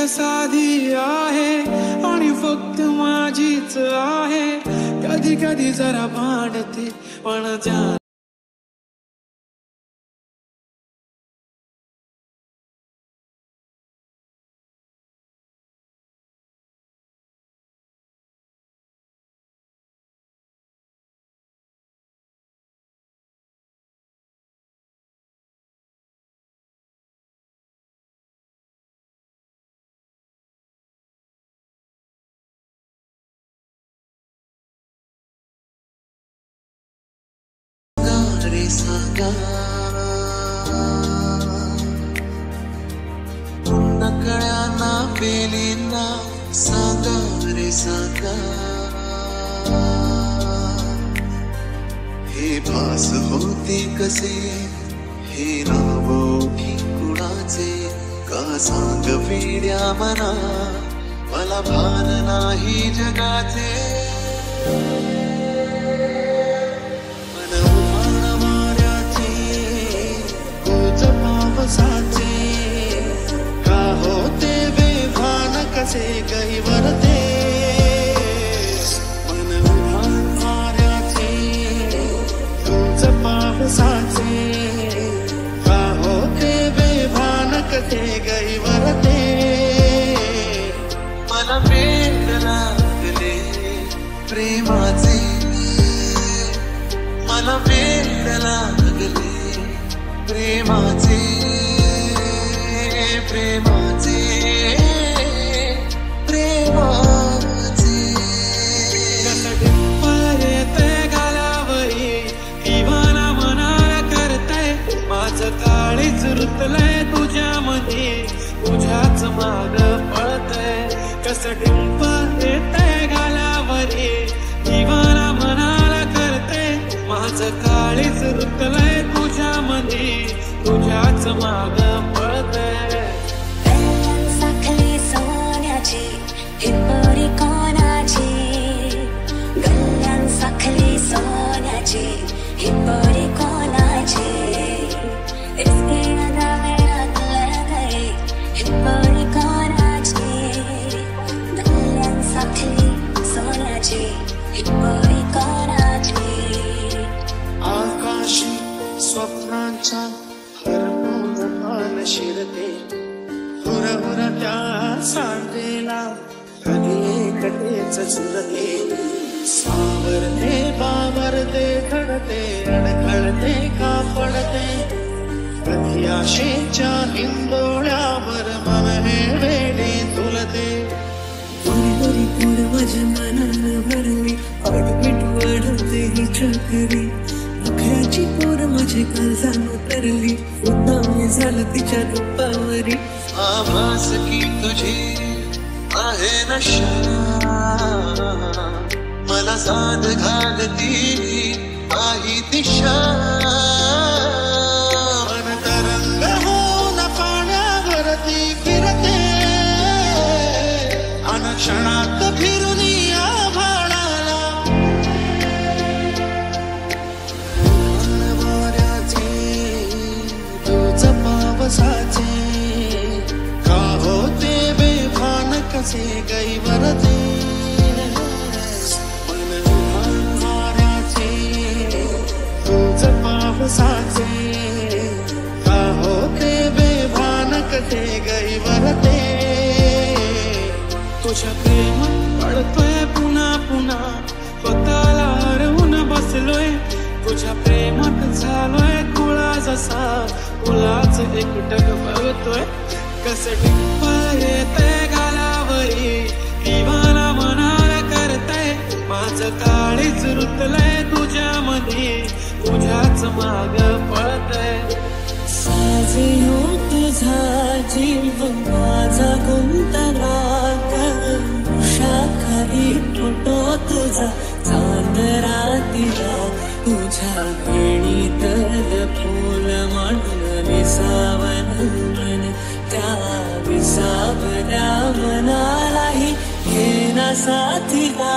साधी आहे आणि फक्त माझीच आहे. कधी कधी जरा भांडते पण जान नकळ्यांना पेलींना सांगा रे सांगा. हे भास होते कसे हे नाव ओठी कुणाचे का सांग वेड्या मना मला भान नाही जगाचे. का होते बेभान कसे गहिवरते मन उभान माऱ्याचे तुझ पावसाचे. का होते बेभान कसे गहिवरते मला वेड लागले प्रेमाचे. मला वेड लागले प्रेमाचे प्रेमाचे प्रेमाचे. येते गालावरी दिवाना मनाला करताय. माझं काळीच रुतलंय तुझ्यामध्ये तुझ्याच माग पळतय. कसं डिंप येते गालावरी दिवाना मनाला करताय. माझं काळीच रुतलंय तुझ्यामध्ये तुझ्याच माग पळतय. साखली सोन्याची हिप्परी कोणाची. गल्ल्यान साखली सोन्याची हिप्परी कोणाची. इसके नव्यातल्या गई हिप्परी कोणाची. गल्ल्यान साखली सोन्याची हिप्परी कोणाची. आकाशी स्वप्नांच्या हरपून मान शिरते. हुरहुर त्या सांगेला कधी एकटेच झुरते. सावरते बावरते घडते अडखळते का पडते. कधी आशेच्या हिंदोळ्यावर मन हे वेडे तुलते. थोडी पूर माझ्या मनानं भरली आडपीट वाढवते ही चकरी. नखऱ्याची पोर माझे काळजानं उतरली उन्हाळी झालं तिच्या रूपावरी. आभास की तुझी आहे नशा मला साध घालती काही दिशा. मन तरंग होऊन पाण्यावरती फिरते अनक्षणात फिरून आभाळाला. वाऱ्याचे तुझ पावसाचे का होते बेभान कसे गैवरते. मन उभान वाऱ्याचे तुझ पावसाचे का होते बेभान कसे गैवरते. तुझ्या प्रेमात पडतोय पुन्हा पुन्हा स्वतःला हरवून बसलोय. तुझ्या प्रेमात झालोय कुळा जसा तुलाच एकटक बघतोय. कसं डिंप येते गालावरी दिवाना मनाला करताय. माझं काळीच रुतलंय तुझ्यामध्ये तुझ्याच माग पळतय. साजे हो तुझा जीव माझा गुंतला. शाखाही फोटो तुझा चांदरातीला. तुझ्या गणितल फूल म्हणून विसावन मन. त्या विसावल्या मनालाही घेना साथीला.